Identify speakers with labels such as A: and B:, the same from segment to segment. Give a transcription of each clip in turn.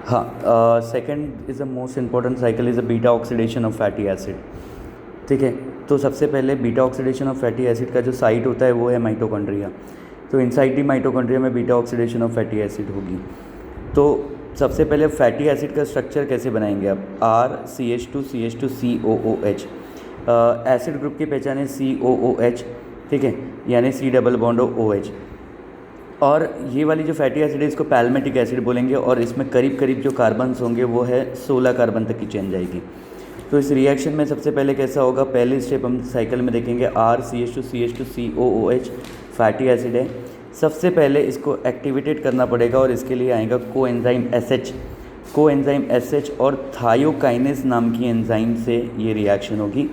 A: हाँ, second is the most important cycle is a beta oxidation of fatty acid. ठीक है, तो सबसे पहले beta oxidation of fatty acid का जो साइट होता है वो है माइटोकॉन्ड्रिया। तो इनसाइड दी माइटोकॉन्ड्रिया में beta oxidation of fatty acid होगी। तो सबसे पहले फैटी एसिड का स्ट्रक्चर कैसे बनाएंगे आप, RCH2CH2COOH। एसिड ग्रुप की पहचान है COOH, ठीक है, यानी C डबल बॉन्ड OH। और ये वाली जो फैटी एसिड है इसको पैल्मेटिक एसिड बोलेंगे, और इसमें करीब करीब जो कार्बन्स होंगे वो है 16 कार्बन तक की चेन जाएगी। तो इस रिएक्शन में सबसे पहले कैसा होगा, पहली स्टेप हम साइकिल में देखेंगे, RCH2CH2COOH फैटी एसिड है। सबसे पहले इसको एक्टिवेटेड करना पड़ेगा और इसके लिए आएगा कोएंजाइम SH और थायोकाइनेस नाम की एंजाइम से ये रिएक्शन होगी।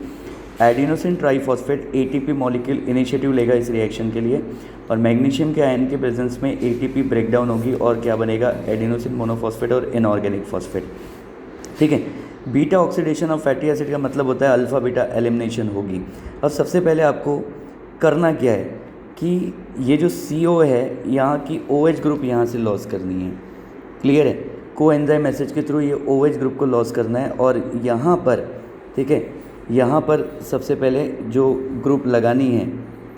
A: Adenosine triphosphate ATP molecule initiative लेगा इस रिएक्शन के लिए, और मैग्नीशियम के आयन के प्रेजेंस में ATP ब्रेकडाउन होगी और क्या बनेगा, एडिनोसिन मोनोफॉस्फेट और इनऑर्गेनिक फॉस्फेट। ठीक है, beta oxidation of fatty acid का मतलब होता है अल्फ़ा बीटा एलिमिनेशन होगी। अब सबसे पहले आपको करना क्या है कि ये जो CO है यहाँ की OH ग्रुप यहाँ से लॉस करनी है। क्लियर है, कोएंजाइम SH के थ्रू ये OH ग्रुप को लॉस करना है, और यहाँ पर, ठीक है, यहाँ पर सबसे पहले जो ग्रुप लगानी है,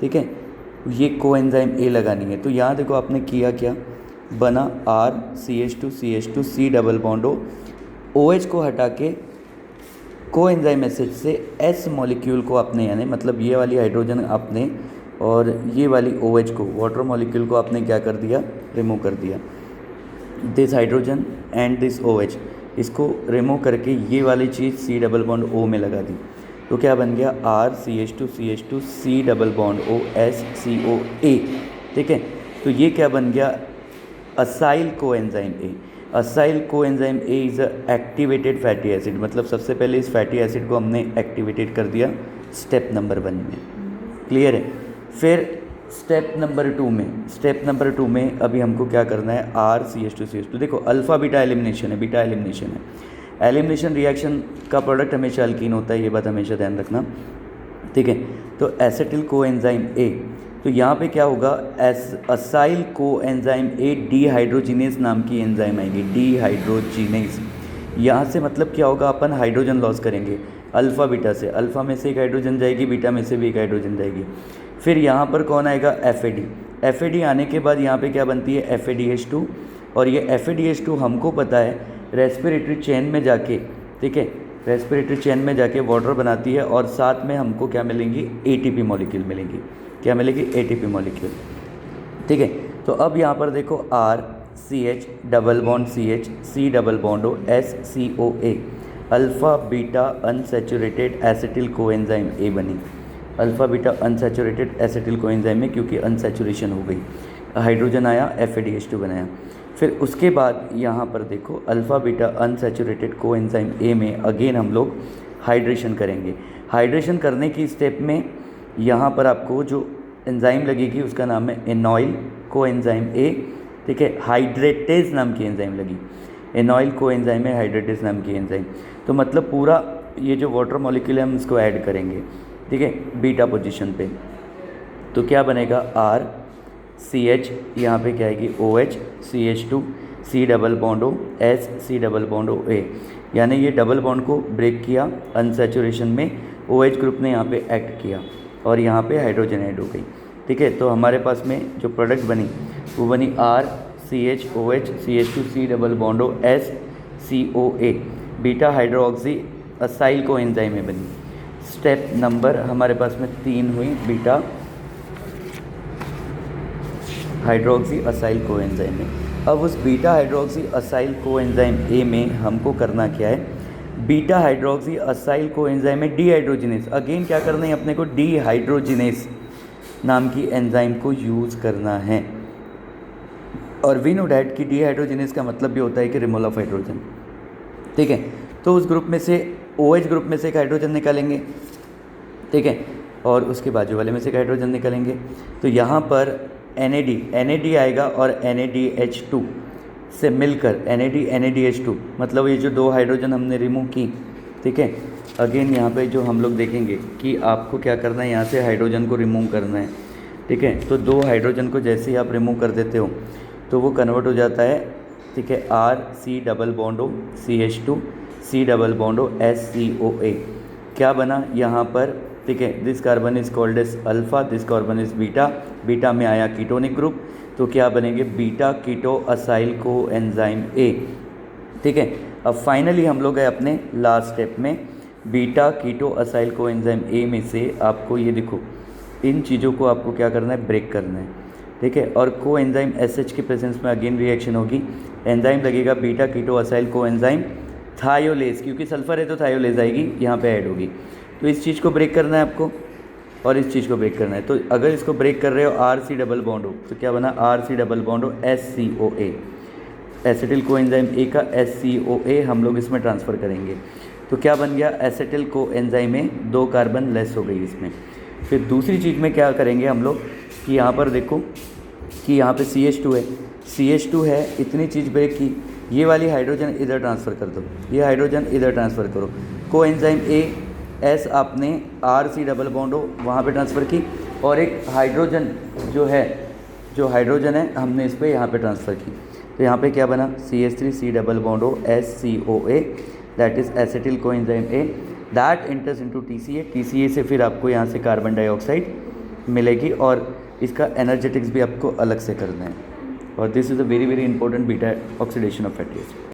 A: ठीक है, ये कोएंजाइम A लगानी है। तो यहाँ देखो आपने किया क्या, बना RCH2CH2 C double bond OH को हटा के कोएंजाइम SH से S मॉलिक्यूल को आपने, यानी मतलब ये वाली हाइड्रोजन आपने और ये वाली OH को, वाटर मॉलिक्यूल को आपने क्या कर दिया, रिमूव कर दिया। This hydrogen and this OH, इसको रिमूव करके ये वाली चीज़ C डबल बॉन्ड O में लगा दी। तो क्या बन गया, RCH2CH2 C double bond O SCOA। ठीक है, तो ये क्या बन गया, acyl coenzyme A। Acyl coenzyme A is a activated fatty acid, मतलब सबसे पहले इस फैटी एसिड को हमने एक्टिवेटेड कर दिया स्टेप नंबर 1 में। क्लियर है, फिर स्टेप नंबर टू में अभी हमको क्या करना है, RCH2CH2। देखो अल्फ़ा बीटा एलिमिनेशन है, एलिमिनेशन रिएक्शन का प्रोडक्ट हमेशा अल्कीन होता है, ये बात हमेशा ध्यान रखना। ठीक है, तो एसिटिल कोएंजाइम A, तो यहाँ पे क्या होगा, असाइल कोएंजाइम A डीहाइड्रोजिनेज नाम की एंजाइम आएगी, डीहाइड्रोजिनेज। यहाँ से मतलब क्या होगा, अपन हाइड्रोजन लॉस करेंगे अल्फ़ा बीटा से, अल्फ़ा में से एक हाइड्रोजन जाएगी, बीटा में से भी एक हाइड्रोजन जाएगी। फिर यहाँ पर कौन आएगा, FAD आने के बाद यहाँ पे क्या बनती है, FADH2, और ये FADH2 हमको पता है रेस्पिरेटरी चेन में जाके, ठीक है, रेस्पिरेटरी चेन में जाके वाटर बनाती है, और साथ में हमको क्या मिलेंगी, ATP मॉलिक्यूल मिलेंगी। क्या मिलेगी, ATP मॉलिक्यूल। ठीक है, तो अब यहाँ पर देखो RCH double bond CH C double bond O SCOA, alpha beta unsaturated acetyl coenzyme A बनी। Alpha beta unsaturated acetyl coenzyme में क्योंकि अनसैचुरेशन हो गई, हाइड्रोजन आया, FADH2 बनाया। फिर उसके बाद यहाँ पर देखो alpha beta unsaturated coenzyme A में अगेन हम लोग हाइड्रेशन करेंगे। हाइड्रेशन करने की स्टेप में यहाँ पर आपको जो एंजाइम लगेगी उसका नाम है एनॉइल कोएंजाइम A। ठीक है, हाइड्रेटेज नाम की एंजाइम लगी, एनॉइल कोएंजाइम है, हाइड्रेटेज नाम की एंजाइम। तो मतलब पूरा ये जो वाटर मॉलिक्यूल है हम इसको ऐड करेंगे, ठीक है, बीटा पोजीशन पे। तो क्या बनेगा, RCH, यहाँ पे क्या आएगी, OH CH2 C double bond O S C double bond O A, यानी ये डबल बॉन्ड को ब्रेक किया अनसैचुरेशन में, OH ग्रुप ने यहाँ पे एक्ट किया और यहाँ पे हाइड्रोजन ऐड हो गई। ठीक है, तो हमारे पास में जो प्रोडक्ट बनी वो बनी RCH OH CH2 C double bond O SCOA, beta hydroxy acyl coenzyme में बनी। स्टेप नंबर हमारे पास में 3 हुई, बीटा हाइड्रोक्सी असाइल कोएंजाइम में। अब उस beta hydroxy acyl coenzyme A में हमको करना क्या है, बीटा हाइड्रोक्सी असाइल कोएंजाइम में डीहाइड्रोजिनेज, अगेन क्या करना है अपने को, डीहाइड्रोजिनेज नाम की एंजाइम को यूज़ करना है। और वी नो डैट कि डीहाइड्रोजिनेज का मतलब भी होता है कि रिमूवल ऑफ हाइड्रोजन। ठीक है, तो उस ग्रुप में से OH ग्रुप में से एक हाइड्रोजन निकालेंगे, ठीक है, और उसके बाजू वाले में से एक हाइड्रोजन निकालेंगे। तो यहाँ पर NAD आएगा और NADH2 से मिलकर NADH2, मतलब ये जो 2 हाइड्रोजन हमने रिमूव की, ठीक है, अगेन यहाँ पे जो हम लोग देखेंगे कि आपको क्या करना है, यहाँ से हाइड्रोजन को रिमूव करना है। ठीक है, तो 2 हाइड्रोजन को जैसे ही आप रिमूव कर देते हो तो वो कन्वर्ट हो जाता है ठीक है, R C double bond O CH2 C double bond O SCOA। क्या बना यहाँ पर, ठीक है, this carbon is called as alpha, this carbon is beta, beta में आया कीटोनिक ग्रुप, तो क्या बनेंगे beta keto acyl coenzyme A. ठीक है, अब फाइनली हम लोग गए अपने लास्ट स्टेप में, beta keto acyl coenzyme A में से आपको ये देखो इन चीज़ों को आपको क्या करना है, ब्रेक करना है। ठीक है, और को एंजाइम SH के प्रेजेंस में अगेन रिएक्शन होगी, एंजाइम लगेगा बीटा कीटो असाइल को एंजाइम थायोलेज, क्योंकि सल्फर है तो थायोलेज आएगी यहाँ पे ऐड होगी। तो इस चीज़ को ब्रेक करना है आपको और इस चीज़ को ब्रेक करना है। तो अगर इसको ब्रेक कर रहे हो RC डबल बॉन्ड हो तो क्या बना RC डबल बॉन्ड हो SCOA, एसिटिल को एंजाइम ए का SCOA हम लोग इसमें ट्रांसफ़र करेंगे। तो क्या बन गया, एसिटिल को एंजाइम में 2 कार्बन लेस हो गई इसमें। फिर दूसरी चीज़ में क्या करेंगे हम लोग कि यहाँ पर देखो कि यहाँ पे CH2 है, CH2 है, इतनी चीज़ ब्रेक की, ये वाली हाइड्रोजन इधर ट्रांसफ़र कर दो, ये हाइड्रोजन इधर ट्रांसफ़र करो, को एंजाइम ए एस आपने RC डबल बॉन्ड हो वहाँ पे ट्रांसफ़र की, और एक हाइड्रोजन जो हाइड्रोजन है हमने इस पर यहाँ पे ट्रांसफ़र की। तो यहाँ पे क्या बना, CH3 C डबल बॉन्ड हो SCOA, दैट इज़ एसिटिल को enzyme A, that enters into TCA से फिर आपको यहाँ से कार्बन डाइऑक्साइड मिलेगी, और इसका एनर्जेटिक्स भी आपको अलग से करना है। और this is a very very important beta oxidation of fatty acid.